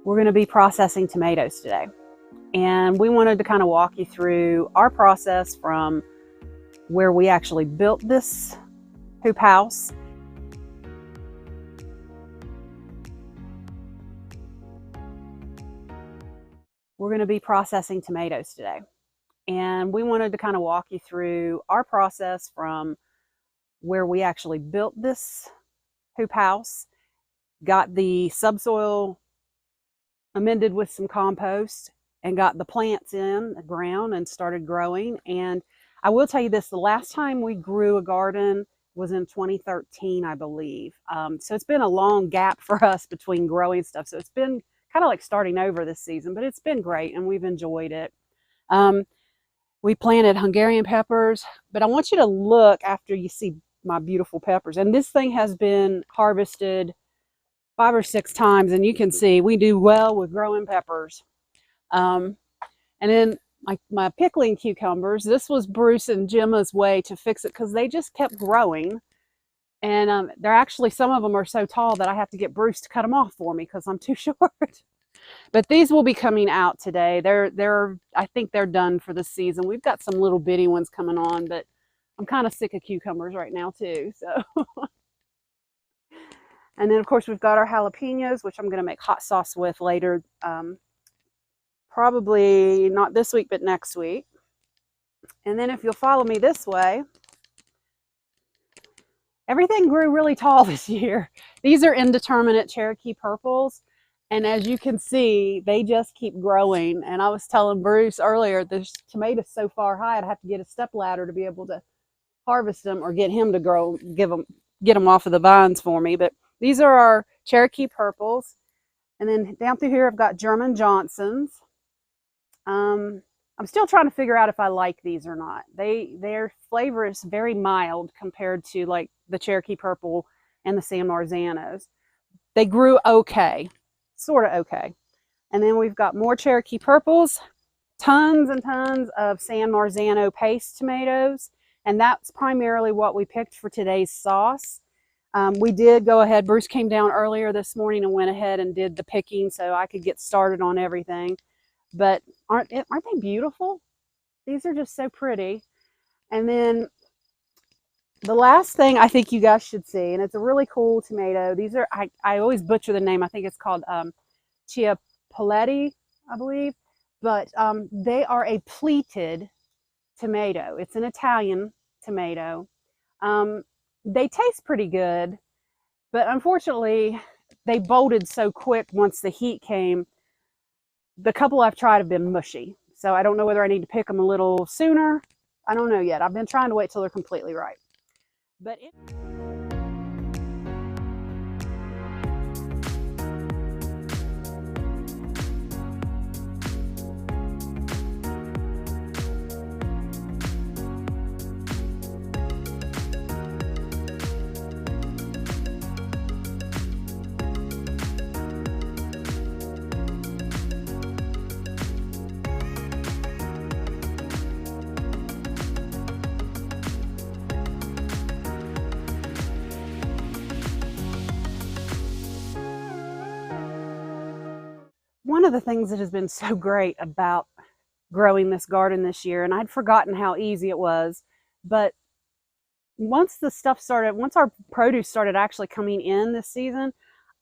We're going to be processing tomatoes today, and we wanted to kind of walk you through our process from where we actually built this hoop house. We're going to be processing tomatoes today, and we wanted to kind of walk you through our process from where we actually built this hoop house, got the subsoil amended with some compost, and got the plants in the ground and started growing. And I will tell you this, the last time we grew a garden was in 2013, I believe. So it's been a long gap for us between growing stuff. So it's been kind of like starting over this season, but it's been great and we've enjoyed it. We planted Hungarian peppers, but I want you to look after you see my beautiful peppers. And this thing has been harvested 5 or 6 times, and you can see we do well with growing peppers. And then my pickling cucumbers, this was Bruce and Gemma's way to fix it because they just kept growing. And they're actually, some of them are so tall that I have to get Bruce to cut them off for me because I'm too short. But these will be coming out today. I think they're done for the season. We've got some little bitty ones coming on, but I'm kind of sick of cucumbers right now too. So. And then, of course, we've got our jalapenos, which I'm going to make hot sauce with later. Probably not this week, but next week. And then if you'll follow me this way, everything grew really tall this year. These are indeterminate Cherokee purples. And as you can see, they just keep growing. And I was telling Bruce earlier, there's tomatoes so far high, I'd have to get a step ladder to be able to harvest them or get him to grow, get them off of the vines for me. But these are our Cherokee purples. And then down through here, I've got German Johnsons. I'm still trying to figure out if I like these or not. Their flavor is very mild compared to like the Cherokee purple and the San Marzanos. They grew okay, sort of okay. And then we've got more Cherokee purples, tons and tons of San Marzano paste tomatoes. And that's primarily what we picked for today's sauce. We did go ahead, Bruce came down earlier this morning and went ahead and did the picking so I could get started on everything. But aren't they beautiful? These are just so pretty. And then the last thing I think you guys should see, and it's a really cool tomato. These are, I always butcher the name. I think it's called Chiapolletti, I believe. But they are a pleated tomato. It's an Italian tomato. They taste pretty good, but unfortunately, they bolted so quick once the heat came. The couple I've tried have been mushy, so I don't know whether I need to pick them a little sooner. I don't know yet. I've been trying to wait till they're completely ripe. But one of the things that has been so great about growing this garden this year, and I'd forgotten how easy it was, but once our produce started actually coming in this season,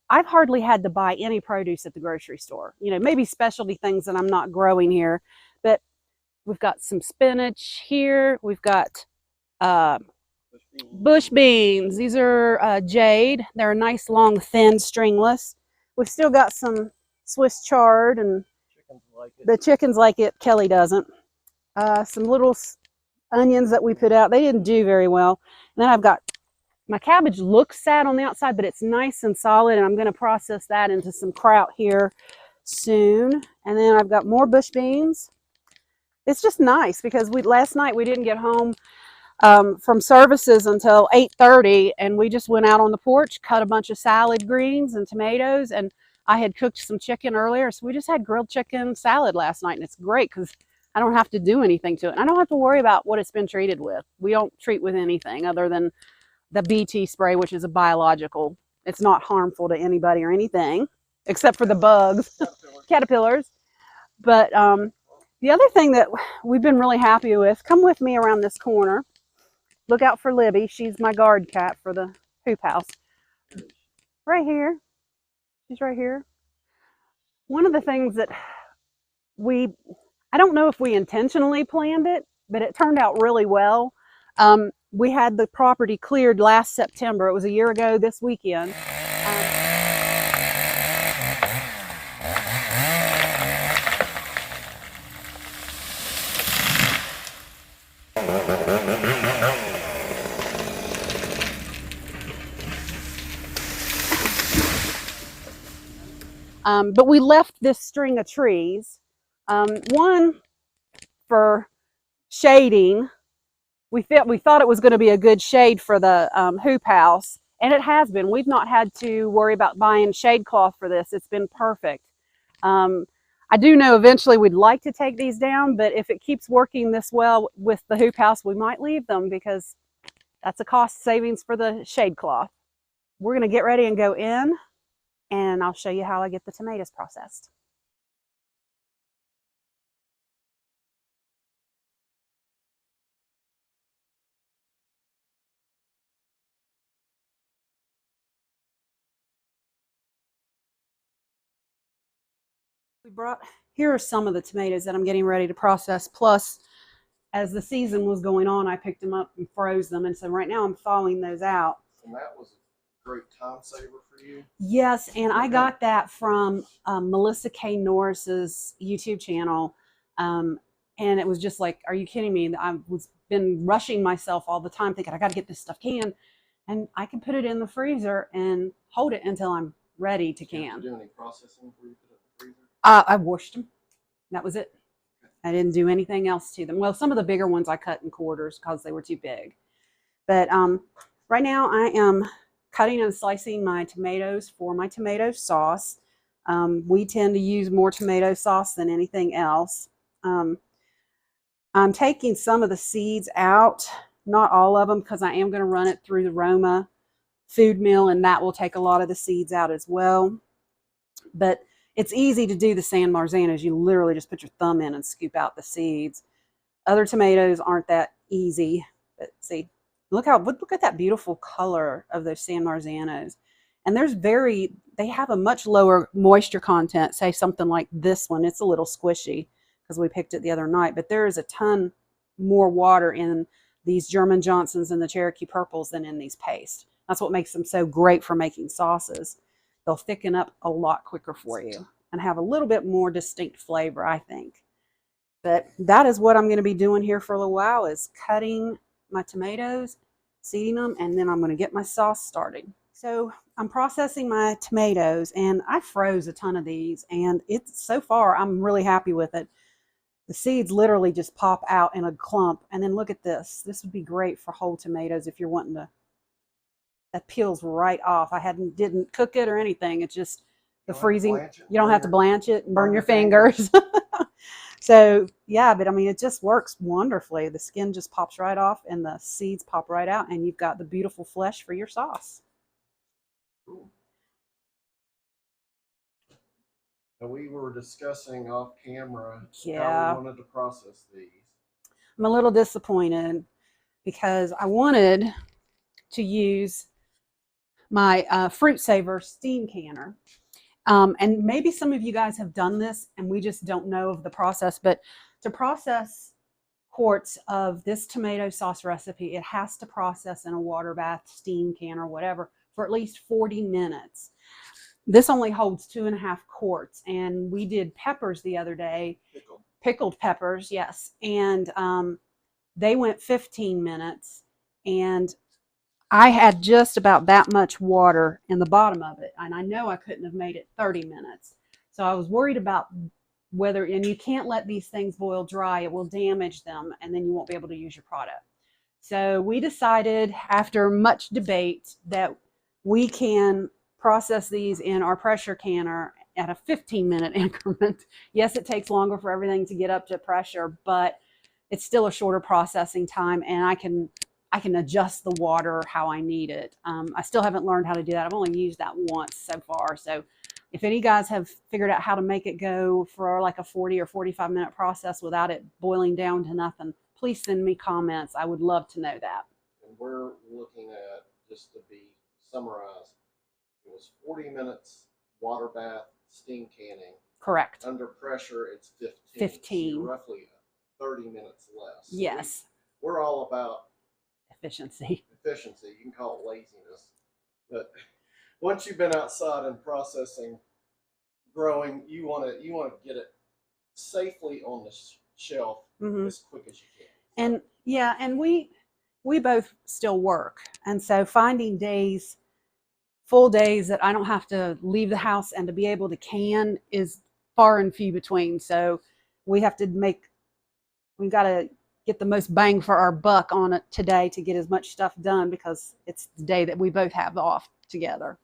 I've hardly had to buy any produce at the grocery store. You know, maybe specialty things that I'm not growing here, but we've got some spinach here. We've got bush beans. These are jade. They're a nice, long, thin, stringless. We've still got some Swiss chard, and the chickens like it. Kelly doesn't. Some little onions that we put out. They didn't do very well. And then I've got my cabbage. Looks sad on the outside, but it's nice and solid, and I'm going to process that into some kraut here soon. And then I've got more bush beans. It's just nice because last night we didn't get home from services until 8:30, and we just went out on the porch, cut a bunch of salad greens and tomatoes, and I had cooked some chicken earlier, so we just had grilled chicken salad last night, and it's great because I don't have to do anything to it. I don't have to worry about what it's been treated with. We don't treat with anything other than the BT spray, which is a biological. It's not harmful to anybody or anything. except for the bugs, caterpillars. But the other thing that we've been really happy with, come with me around this corner. Look out for Libby. She's my guard cat for the hoop house. Right here. She's right here. One of the things that I don't know if we intentionally planned it, but it turned out really well. We had the property cleared last September. It was a year ago this weekend. But we left this string of trees, one for shading. We thought it was going to be a good shade for the hoop house, and it has been. We've not had to worry about buying shade cloth for this. It's been perfect. I do know eventually we'd like to take these down, but if it keeps working this well with the hoop house, we might leave them because that's a cost savings for the shade cloth. We're going to get ready and go in, and I'll show you how I get the tomatoes processed. Here are some of the tomatoes that I'm getting ready to process. Plus, as the season was going on, I picked them up and froze them. And so right now I'm thawing those out. And that was a great time saver for you? Yes, and I got that from Melissa K. Norris's YouTube channel. And it was just like, are you kidding me? I've been rushing myself all the time thinking I got to get this stuff canned. And I can put it in the freezer and hold it until I'm ready to can. Did you do any processing before you put it in the freezer? I washed them. That was it. I didn't do anything else to them. Well, some of the bigger ones I cut in quarters because they were too big. But right now I am cutting and slicing my tomatoes for my tomato sauce. We tend to use more tomato sauce than anything else. I'm taking some of the seeds out, not all of them, because I am going to run it through the ROMA food mill, and that will take a lot of the seeds out as well. But it's easy to do the San Marzanos. You literally just put your thumb in and scoop out the seeds. Other tomatoes aren't that easy. But see, look at that beautiful color of those San Marzanos. And they have a much lower moisture content. Say something like this one. It's a little squishy because we picked it the other night. But there is a ton more water in these German Johnsons and the Cherokee Purples than in these pastes. That's what makes them so great for making sauces. They'll thicken up a lot quicker for you and have a little bit more distinct flavor, I think. But that is what I'm going to be doing here for a little while, is cutting my tomatoes, seeding them, and then I'm going to get my sauce started. So I'm processing my tomatoes, and I froze a ton of these, and so far I'm really happy with it. The seeds literally just pop out in a clump, and then look at this. This would be great for whole tomatoes if you're wanting to. That peels right off. Didn't cook it or anything. It's just the freezing. You don't have to blanch it and burn your fingers. So yeah, but I mean, it just works wonderfully. The skin just pops right off and the seeds pop right out, and you've got the beautiful flesh for your sauce. Cool. Now, we were discussing off camera how we wanted to process these. I'm a little disappointed because I wanted to use my Fruit Saver steam canner. And maybe some of you guys have done this and we just don't know of the process, but to process quarts of this tomato sauce recipe, it has to process in a water bath, steam can, or whatever for at least 40 minutes. This only holds 2.5 quarts, and we did peppers the other day, pickled peppers, yes, and they went 15 minutes, and I had just about that much water in the bottom of it, and I know I couldn't have made it 30 minutes. So I was worried about whether, and you can't let these things boil dry, it will damage them, and then you won't be able to use your product. So we decided after much debate that we can process these in our pressure canner at a 15-minute increment. Yes, it takes longer for everything to get up to pressure, but it's still a shorter processing time, and I can adjust the water how I need it. I still haven't learned how to do that. I've only used that once so far, so If any guys have figured out how to make it go for like a 40 or 45-minute process without it boiling down to nothing, please send me comments. I would love to know that. And we're looking at, just to be summarized, it was 40 minutes water bath, steam canning. Correct. Under pressure, it's 15. 15. So roughly 30 minutes less. So yes. We're all about efficiency. Efficiency. You can call it laziness. But once you've been outside and processing, growing, you want to get it safely on the shelf as quick as you can. And yeah, and we both still work, and so finding days, full days that I don't have to leave the house and to be able to can is far and few between. So we've got to get the most bang for our buck on it today to get as much stuff done, because it's the day that we both have off together.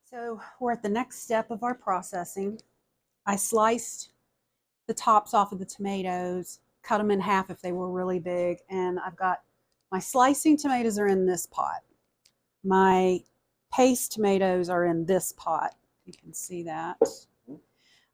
So we're at the next step of our processing. I sliced the tops off of the tomatoes, cut them in half if they were really big, and I've got my slicing tomatoes are in this pot. My paste tomatoes are in this pot. You can see that.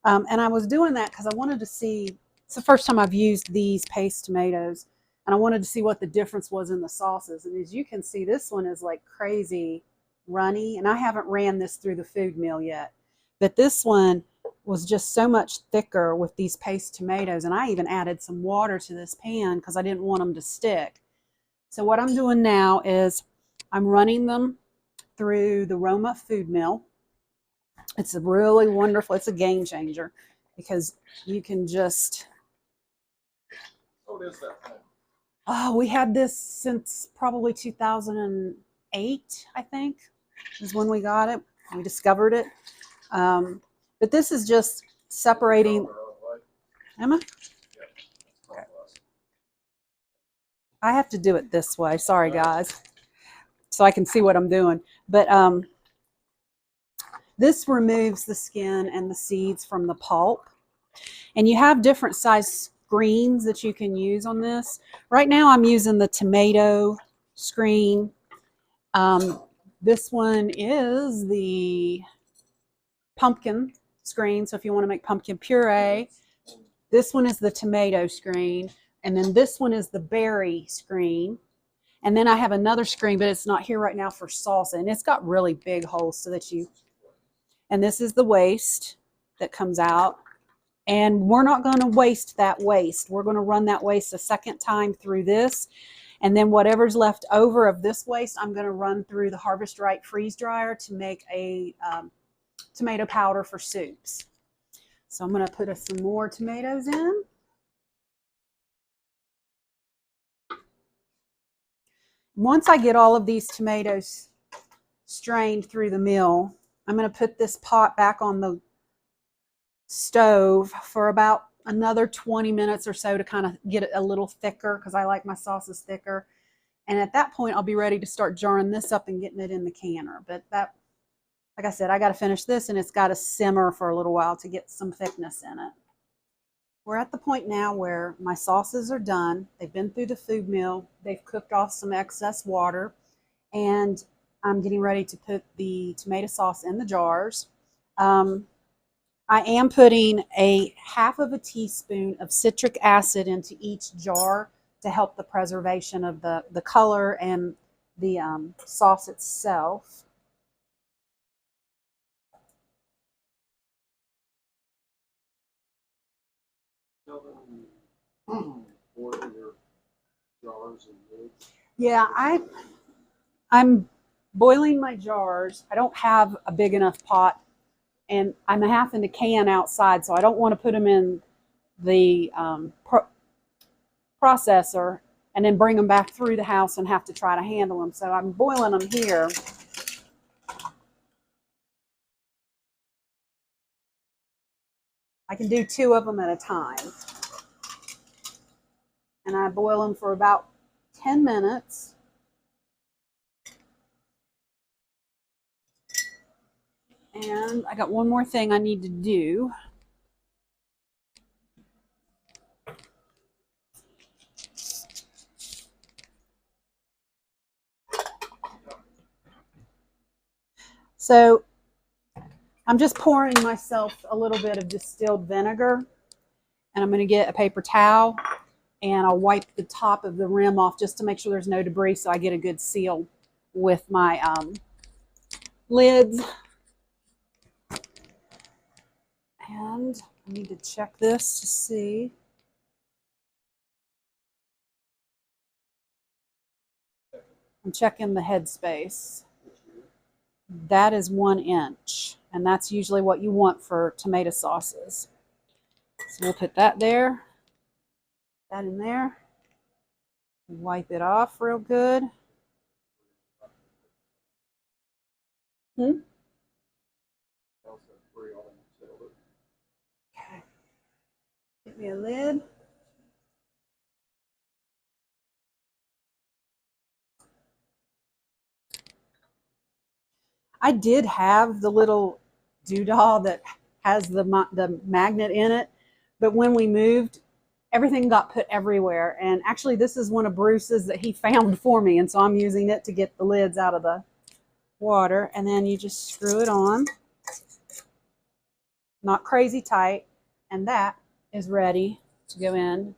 And I was doing that because I wanted to see, it's the first time I've used these paste tomatoes, and I wanted to see what the difference was in the sauces. And as you can see, this one is like crazy runny, and I haven't ran this through the food mill yet, but this one was just so much thicker with these paste tomatoes. And I even added some water to this pan because I didn't want them to stick. So what I'm doing now is I'm running them through the ROMA food mill. It's a really wonderful, it's a game changer, because you can just, what is that thing? Oh, we had this since probably 2008, I think, is when we got it. We discovered it. But this is just separating. Emma? Okay. I have to do it this way. Sorry, guys. So I can see what I'm doing. But this removes the skin and the seeds from the pulp. And you have different size screens that you can use on this. Right now I'm using the tomato screen. This one is the pumpkin screen, so if you want to make pumpkin puree. This one is the tomato screen, and then this one is the berry screen. And then I have another screen, but it's not here right now, for salsa, and it's got really big holes so that you, and this is the waste that comes out. And we're not going to waste that waste. We're going to run that waste a second time through this. And then whatever's left over of this waste, I'm going to run through the Harvest Right freeze dryer to make a tomato powder for soups. So I'm going to put some more tomatoes in. Once I get all of these tomatoes strained through the mill, I'm going to put this pot back on the stove for about another 20 minutes or so to kind of get it a little thicker, because I like my sauces thicker. And at that point, I'll be ready to start jarring this up and getting it in the canner. But that, like I said, I got to finish this, and it's got to simmer for a little while to get some thickness in it. We're at the point now where my sauces are done. They've been through the food mill. They've cooked off some excess water, and I'm getting ready to put the tomato sauce in the jars. I am putting a half of a teaspoon of citric acid into each jar to help the preservation of the color and the sauce itself. Yeah, I'm boiling my jars. I don't have a big enough pot, and I'm having to can outside, so I don't want to put them in the processor and then bring them back through the house and have to try to handle them. So I'm boiling them here. I can do 2 of them at a time. And I boil them for about 10 minutes. And I got one more thing I need to do. So I'm just pouring myself a little bit of distilled vinegar, and I'm going to get a paper towel and I'll wipe the top of the rim off just to make sure there's no debris so I get a good seal with my lids. And I need to check this to see. I'm checking the headspace. That is 1 inch, and that's usually what you want for tomato sauces. So we'll put that there, that in there. Wipe it off real good. Okay. Get me a lid. I did have the little doodah that has the magnet in it, but when we moved, everything got put everywhere. And actually, this is one of Bruce's that he found for me, and so I'm using it to get the lids out of the water. And then you just screw it on, not crazy tight, and that is ready to go in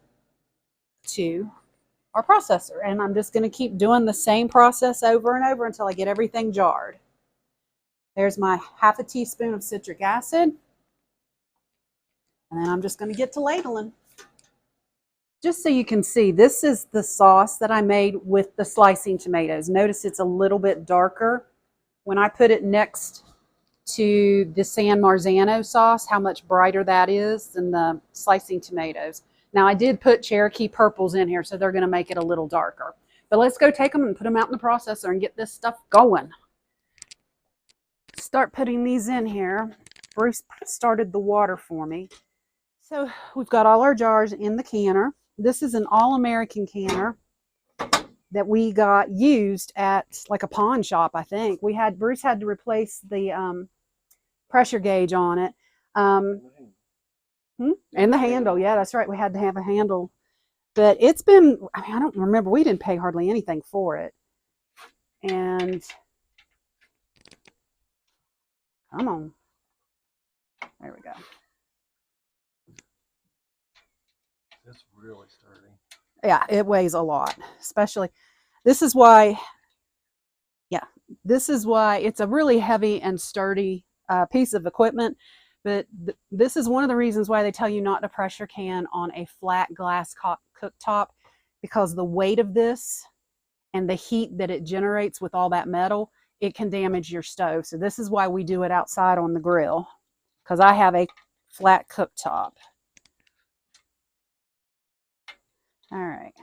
to our processor. And I'm just going to keep doing the same process over and over until I get everything jarred. There's my ½ a teaspoon of citric acid. And then I'm just going to get to ladling. Just so you can see, this is the sauce that I made with the slicing tomatoes. Notice it's a little bit darker. When I put it next to the San Marzano sauce, how much brighter that is than the slicing tomatoes. Now, I did put Cherokee purples in here, so they're going to make it a little darker. But let's go take them and put them out in the processor and get this stuff going. Start putting these in here. Bruce started the water for me. So we've got all our jars in the canner. This is an all-American canner that we got used at like a pawn shop, I think. Bruce had to replace the pressure gauge on it. And the handle. Yeah, that's right. We had to have a handle. But it's been, I don't remember. We didn't pay hardly anything for it. And come on. There we go. It's really sturdy. Yeah, it weighs a lot. Especially, this is why it's a really heavy and sturdy piece of equipment. But this is one of the reasons why they tell you not to pressure can on a flat glass cooktop, because the weight of this and the heat that it generates with all that metal, it can damage your stove. So this is why we do it outside on the grill, because I have a flat cooktop. All right.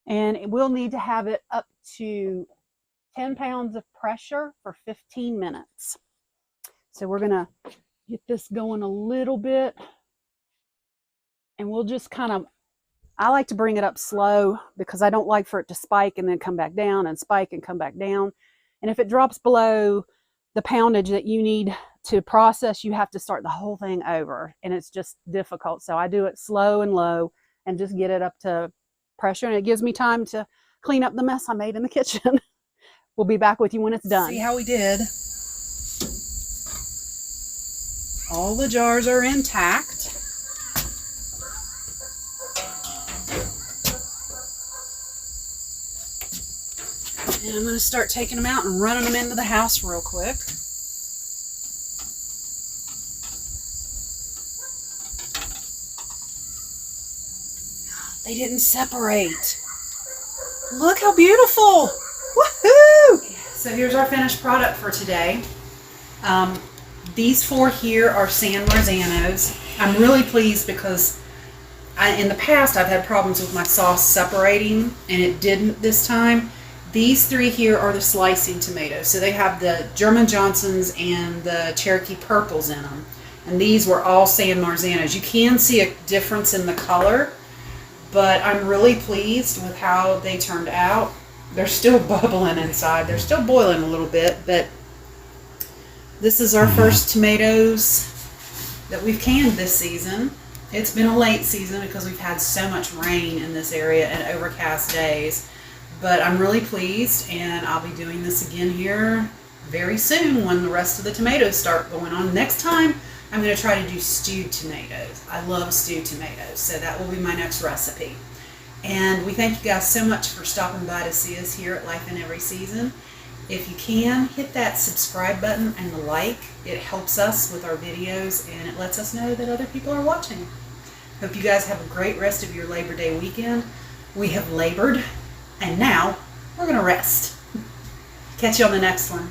And we'll need to have it up to 10 pounds of pressure for 15 minutes. So we're going to get this going a little bit. And we'll just I like to bring it up slow because I don't like for it to spike and then come back down and spike and come back down. And if it drops below the poundage that you need to process, you have to start the whole thing over. And it's just difficult. So I do it slow and low and just get it up to pressure. And it gives me time to clean up the mess I made in the kitchen. We'll be back with you when it's done. See how we did. All the jars are intact. And I'm going to start taking them out and running them into the house real quick. They didn't separate. Look how beautiful. Woohoo! So here's our finished product for today. These 4 here are San Marzanos. I'm really pleased because in the past I've had problems with my sauce separating, and it didn't this time. These 3 here are the slicing tomatoes. So they have the German Johnsons and the Cherokee purples in them. And these were all San Marzanos. You can see a difference in the color, but I'm really pleased with how they turned out. They're still bubbling inside. They're still boiling a little bit, but this is our first tomatoes that we've canned this season. It's been a late season because we've had so much rain in this area and overcast days. But I'm really pleased, and I'll be doing this again here very soon when the rest of the tomatoes start going on. Next time, I'm going to try to do stewed tomatoes. I love stewed tomatoes, so that will be my next recipe. And we thank you guys so much for stopping by to see us here at Life in Every Season. If you can, hit that subscribe button and the like. It helps us with our videos, and it lets us know that other people are watching. Hope you guys have a great rest of your Labor Day weekend. We have labored, and now we're going to rest. Catch you on the next one.